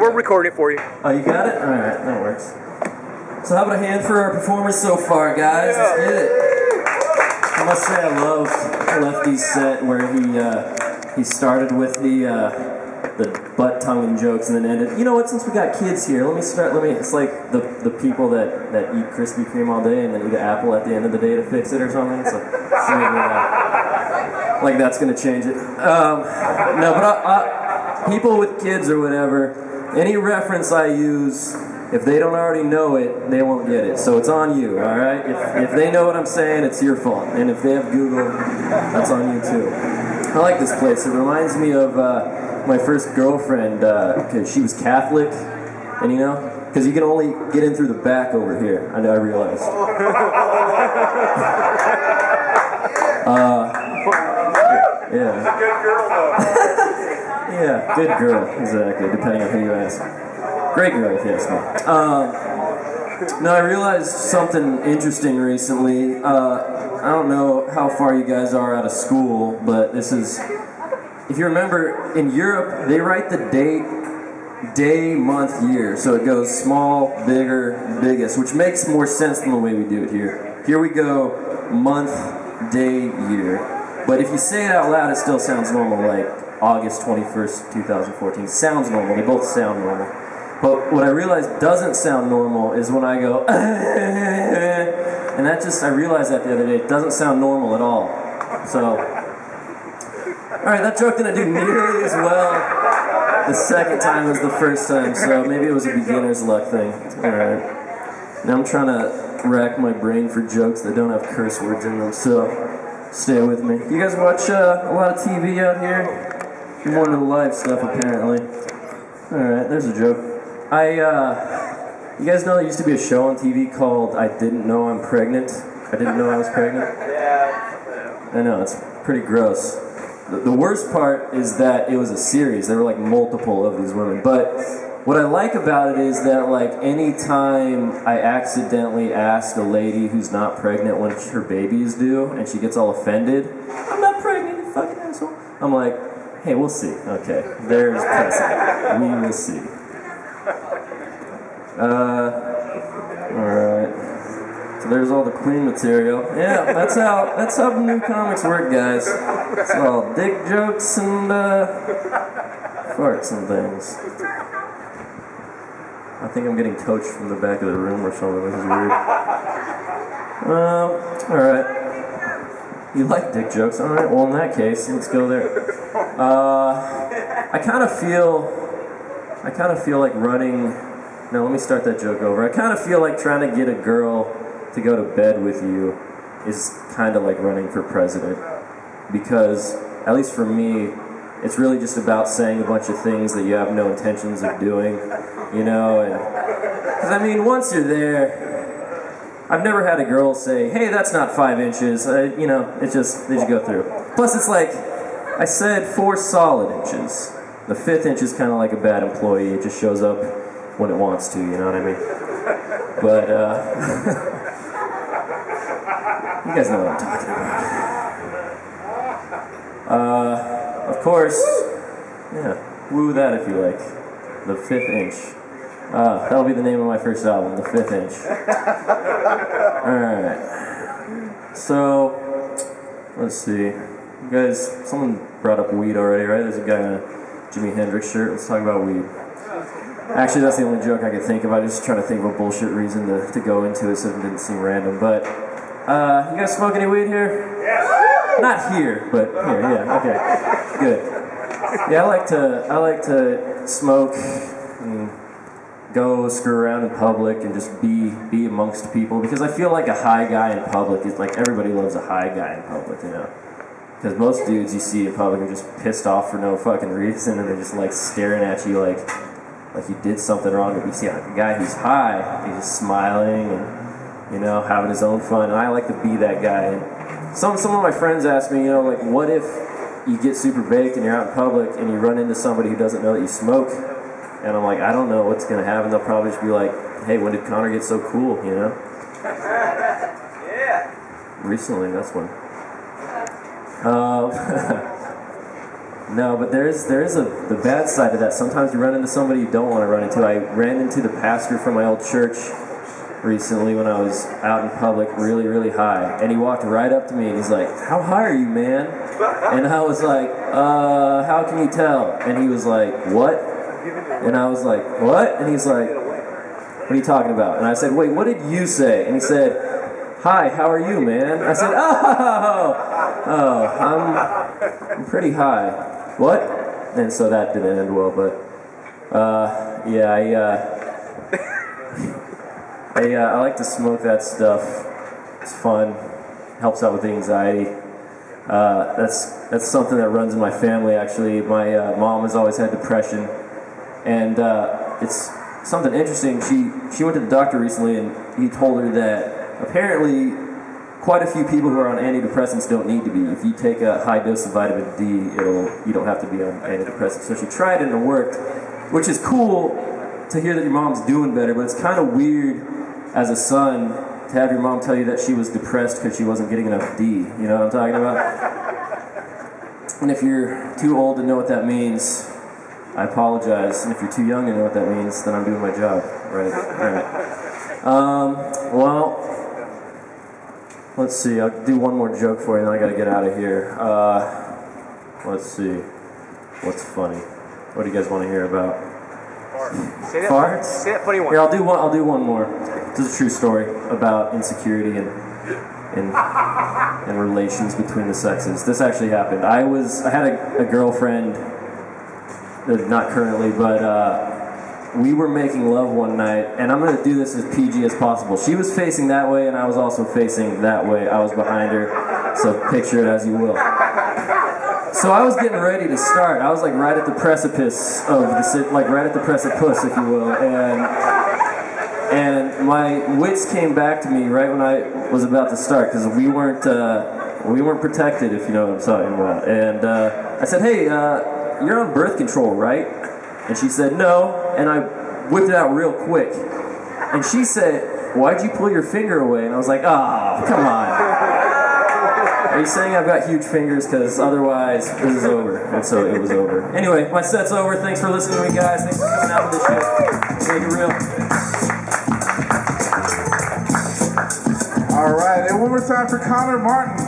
we're recording it for you. Oh, you got it? Alright, that works. So how about a hand for our performers so far, guys? Let's get it. I must say I love Lefty's set where he started with the butt-tonguing jokes and then ended. You know what, since we got kids here, it's like the people that eat Krispy Kreme all day and then eat an apple at the end of the day to fix it or something. It's like that's gonna change it. No, but people with kids or whatever, any reference I use, if they don't already know it, they won't get it. So it's on you, all right? If they know what I'm saying, it's your fault. And if they have Google, that's on you too. I like this place. It reminds me of my first girlfriend, because she was Catholic, and you know, because you can only get in through the back over here. I realized. Yeah. She's a good girl, though. Yeah, good girl, exactly, depending on who you ask. Great girl, if you ask me. No, I realized something interesting recently. I don't know how far you guys are out of school, but this is... If you remember, in Europe, they write the date, day, month, year. So it goes small, bigger, biggest, which makes more sense than the way we do it here. Here we go month, day, year. But if you say it out loud, it still sounds normal, like August 21st, 2014. It sounds normal. They both sound normal. But what I realized doesn't sound normal is when I go, and that just, I realized that the other day, it doesn't sound normal at all. So, alright, that joke didn't do nearly as well the second time as the first time, so maybe it was a beginner's luck thing. Alright. Now I'm trying to rack my brain for jokes that don't have curse words in them, so stay with me. You guys watch a lot of TV out here? You're more into the live stuff, apparently. Alright, there's a joke. You guys know there used to be a show on TV called I Didn't Know I'm Pregnant? I Didn't Know I Was Pregnant? Yeah. I know, it's pretty gross. The worst part is that it was a series. There were like multiple of these women. But what I like about it is that like any time I accidentally ask a lady who's not pregnant when her baby is due and she gets all offended, I'm not pregnant, you fucking asshole. I'm like, hey, we'll see. Okay, there's precedent. We will see. Alright. So there's all the Queen material. Yeah, that's how the new comics work, guys. It's all dick jokes and farts and things. I think I'm getting coached from the back of the room or something. This is weird. Alright. You like dick jokes? Alright, well in that case, let's go there. I kind of feel like running... Now let me start that joke over. I kind of feel like trying to get a girl to go to bed with you is kind of like running for president. Because, at least for me, it's really just about saying a bunch of things that you have no intentions of doing, you know, and... Because, I mean, once you're there, I've never had a girl say, hey, that's not 5 inches, you know, they just go through. Plus, it's like, I said 4 solid inches. The 5th inch is kind of like a bad employee, it just shows up when it wants to, you know what I mean? But, you guys know what I'm talking about. Of course, yeah, woo that if you like. The 5th inch. That'll be the name of my first album, The 5th Inch. Alright. So, let's see. You guys, someone brought up weed already, right? There's a guy in a Jimi Hendrix shirt. Let's talk about weed. Actually, that's the only joke I could think of. I was just trying to think of a bullshit reason to go into it so it didn't seem random. But, you guys smoke any weed here? Yes. Not here, but here, yeah, okay. Good. Yeah, I like to smoke and go screw around in public and just be amongst people because I feel like a high guy in public is like everybody loves a high guy in public, you know? Because most dudes you see in public are just pissed off for no fucking reason and they're just like staring at you like you did something wrong. But you see a guy who's high, he's just smiling and, you know, having his own fun. And I like to be that guy. And some of my friends ask me, you know, like, what if you get super baked and you're out in public and you run into somebody who doesn't know that you smoke? And I'm like, I don't know what's gonna happen. They'll probably just be like, hey, when did Connor get so cool, you know? Yeah. Recently, that's when. No, but there is the bad side of that. Sometimes you run into somebody you don't want to run into. I ran into the pastor from my old church recently when I was out in public, really, really high. And he walked right up to me and he's like, "How high are you, man?" And I was like, how can you tell?" And he was like, "What?" And I was like, "What?" And he's like, "What are you talking about?" And I said, "Wait, what did you say?" And he said, "Hi, how are you, man?" I said, I'm pretty high." "What?" And so that didn't end well, but I like to smoke that stuff. It's fun, helps out with anxiety. That's something that runs in my family, actually. My mom has always had depression, and it's something interesting. She went to the doctor recently, and he told her that apparently quite a few people who are on antidepressants don't need to be. If you take a high dose of vitamin D, you don't have to be on antidepressants. So she tried it and it worked, which is cool to hear that your mom's doing better, but it's kind of weird as a son to have your mom tell you that she was depressed because she wasn't getting enough D. You know what I'm talking about? And if you're too old to know what that means, I apologize. And if you're too young to know what that means, then I'm doing my job. Right. All right. Well, let's see. I'll do one more joke for you, and then I gotta get out of here. Let's see. What's funny? What do you guys want to hear about? Farts? Say that funny one. Here, I'll do one more. This is a true story about insecurity and relations between the sexes. This actually happened. I had a girlfriend, not currently, but we were making love one night, and I'm going to do this as PG as possible. She was facing that way, and I was also facing that way. I was behind her, so picture it as you will. So I was getting ready to start. I was like right at the precipice of right at the precipice, if you will, and my wits came back to me right when I was about to start, because we weren't protected, if you know what I'm talking about. And I said, "Hey, you're on birth control, right?" And she said, "No," and I whipped it out real quick. And she said, "Why'd you pull your finger away?" And I was like, "Ah, come on. Are you saying I've got huge fingers? Because otherwise, this is over." And so it was over. Anyway, my set's over. Thanks for listening to me, guys. Thanks for coming out to this show. Make it real. All right, and one more time for Connor Martin.